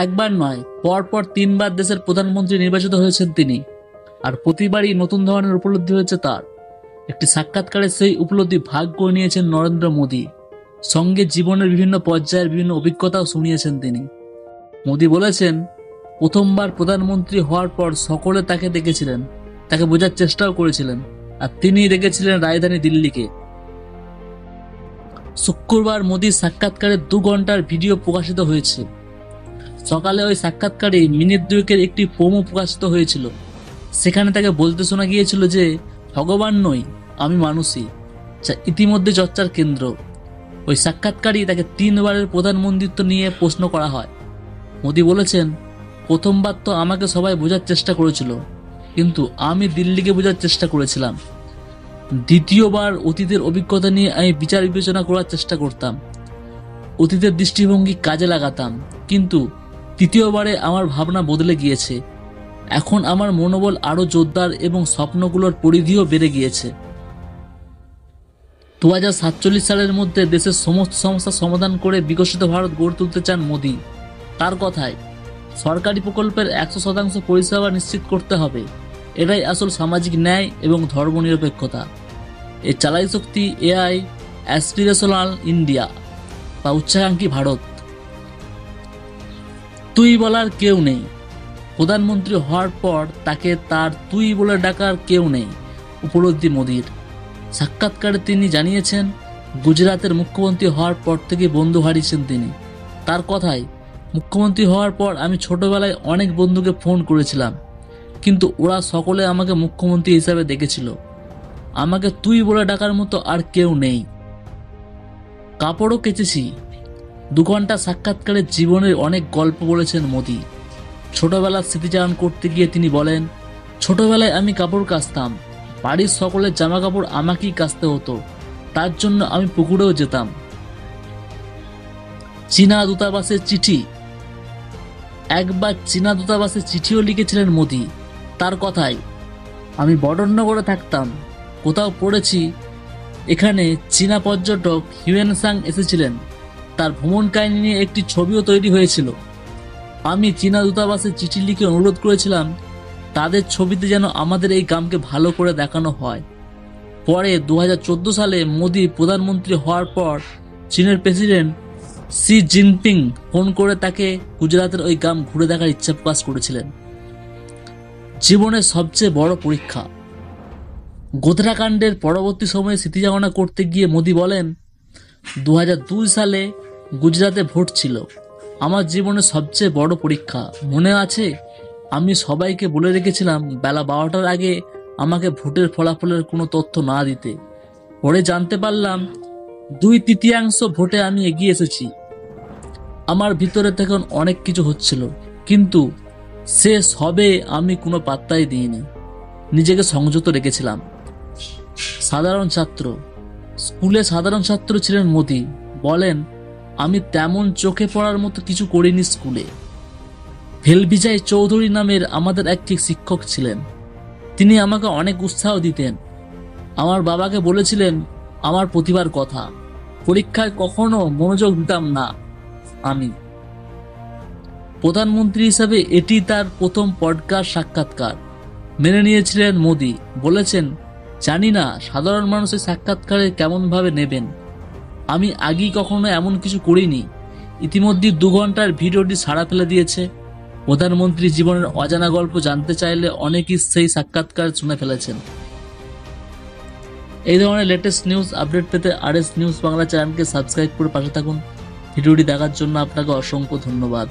একবার নয়, পরপর 3বার দেশের প্রধানমন্ত্রী নির্বাচিত হয়েছেন তিনি, আর প্রতিবারই নতুন ধরনের উপলব্ধি হয়েছে তার। একটি সাক্ষাৎকারে সেই উপলব্ধি ভাগ করে নিয়েছেন নরেন্দ্র মোদী। সঙ্গে জীবনের বিভিন্ন পর্যায়ের বিভিন্ন অভিজ্ঞতাও শুনিয়েছেন তিনি। মোদী বলেছেন, প্রথমবার প্রধানমন্ত্রী হওয়ার পর সকলে তাকে দেখেছিলেন, তাকে বোঝার চেষ্টাও করেছিলেন, আর তিনি দেখেছিলেন রাজধানী দিল্লিকে। শুক্রবার মোদীর সাক্ষাৎকারে 2 ঘন্টার ভিডিও প্রকাশিত হয়েছে। সকালে ওই সাক্ষাৎকারে মিনিট 2 একটি প্রোমো প্রকাশিত হয়েছিল। সেখানে তাকে বলতে শোনা গিয়েছিল যে ভগবান নই, আমি মানুষই, যা ইতিমধ্যে চর্চার কেন্দ্র। ওই সাক্ষাৎকারেই তাকে 3বারের প্রধানমন্ত্রিত্ব নিয়ে প্রশ্ন করা হয়। মোদী বলেছেন, প্রথমবার তো আমাকে সবাই বোঝার চেষ্টা করেছিল, কিন্তু আমি দিল্লিকে বোঝার চেষ্টা করেছিলাম। দ্বিতীয়বার অতীতের অভিজ্ঞতা নিয়ে আমি বিচার বিবেচনা করার চেষ্টা করতাম, অতীতের দৃষ্টিভঙ্গি কাজে লাগাতাম, কিন্তু তৃতীয়বারে আমার ভাবনা বদলে গিয়েছে। এখন আমার মনোবল আরো জোরদার এবং স্বপ্নগুলোর পরিধিও বেড়ে গিয়েছে। 2047 সালের মধ্যে দেশের সমস্ত সমস্যার সমাধান করে বিকশিত ভারত গড়ে তুলতে চান মোদী। তার কথায়, সরকারি প্রকল্পের 100% পরিষেবা নিশ্চিত করতে হবে। এটাই আসল সামাজিক ন্যায় এবং ধর্মনিরপেক্ষতা। এর চালাই শক্তি এআই, অ্যাসপিরেশনাল ইন্ডিয়া বা উচ্চাকাঙ্ক্ষী ভারত। তুই বলার কেউ নেই। প্রধানমন্ত্রী হওয়ার পর তাকে তার তুই বলে ডাকার কেউ নেই, উপলব্ধি মোদীর। সাক্ষাৎকারে তিনি জানিয়েছেন, গুজরাতের মুখ্যমন্ত্রী হওয়ার পর থেকে বন্ধু হারিয়েছেন তিনি। তার কথায়, মুখ্যমন্ত্রী হওয়ার পর আমি ছোটবেলায় অনেক বন্ধুকে ফোন করেছিলাম, কিন্তু ওরা সকলে আমাকে মুখ্যমন্ত্রী হিসাবে দেখেছিল। আমাকে তুই বলে ডাকার মতো আর কেউ নেই। কাপড়ও কেচেছি। 2 ঘন্টা সাক্ষাৎকারে জীবনের অনেক গল্প বলেছেন মোদী। ছোটবেলার স্মৃতিচারণ করতে গিয়ে তিনি বলেন, ছোটবেলায় আমি কাপড় কাচতাম, বাড়ির সকলের জামা কাপড় আমাকেই কাচতে হতো, তার জন্য আমি পুকুরেও যেতাম। চীনা দূতাবাসের চিঠি। একবার চীনা দূতাবাসের চিঠিও লিখেছিলেন মোদী। তার কথায়, আমি বডরনগরে থাকতাম, কোথাও পড়েছি এখানে চীনা পর্যটক হিউয়েনসাং এসেছিলেন, তার ভ্রমণ কাহিনী নিয়ে একটি ছবিও তৈরি হয়েছিল। আমি চীনা দূতাবাসে চিঠি লিখে অনুরোধ করেছিলাম তাদের ছবিতে যেন আমাদের এই গ্রামকে ভালো করে দেখানো হয়। পরে 2014 সালে মোদী প্রধানমন্ত্রী হওয়ার পর চীনের প্রেসিডেন্ট শি জিনপিং ফোন করে তাকে গুজরাতের ওই গ্রাম ঘুরে দেখার ইচ্ছা প্রকাশ করেছিলেন। জীবনের সবচেয়ে বড় পরীক্ষা। গোধরাকাণ্ডের পরবর্তী সময়ে স্মৃতিচারণা করতে গিয়ে মোদী বলেন, 2002 সালে গুজরাতে ভোট ছিল। আমার জীবনের সবচেয়ে বড় পরীক্ষা। মনে আছে, আমি সবাইকে বলে রেখেছিলাম বেলা 12টার আগে আমাকে ভোটের ফলাফলের কোনো তথ্য না দিতে। পরে জানতে পারলাম 2/3 ভোটে আমি এগিয়ে এসেছি। আমার ভিতরে তখন অনেক কিছু হচ্ছিল, কিন্তু শেষ হবে আমি কোনো পাত্তাই দিইনি, নিজেকে সংযত রেখেছিলাম। সাধারণ ছাত্র। স্কুলে সাধারণ ছাত্র ছিলেন মোদী। বলেন, আমি তেমন চোখে পড়ার মতো কিছু করিনি স্কুলে। ভেলভিজাই চৌধুরী নামের আমাদের এক শিক্ষক ছিলেন। তিনি আমাকে অনেক উৎসাহ দিতেন। আমার বাবাকে বলেছিলেন আমার প্রতিভার কথা। পরীক্ষায় কখনো মনোযোগ দিতাম না আমি। প্রধানমন্ত্রী হিসাবে এটি তার প্রথম পডকাস্ট সাক্ষাৎকার। মেনে নিয়েছিলেন মোদী। বলেছেন, জানি না সাধারণ মানুষের সাক্ষাৎকারে কেমন ভাবে নেবেন। আমি আগেই কখনো এমন কিছু করিনি। ইতিমধ্যে 2 ঘন্টার ভিডিওটি সাড়া ফেলে দিয়েছে। প্রধানমন্ত্রী জীবনের অজানা গল্প জানতে চাইলে অনেকেই সেই সাক্ষাৎকার শুনে ফেলেছেন। এই ধরনের লেটেস্ট নিউজ আপডেট পেতে RS নিউজ বাংলা চ্যানেলকে সাবস্ক্রাইব করে পাশে থাকুন। ভিডিওটি দেখার জন্য আপনাকে অসংখ্য ধন্যবাদ।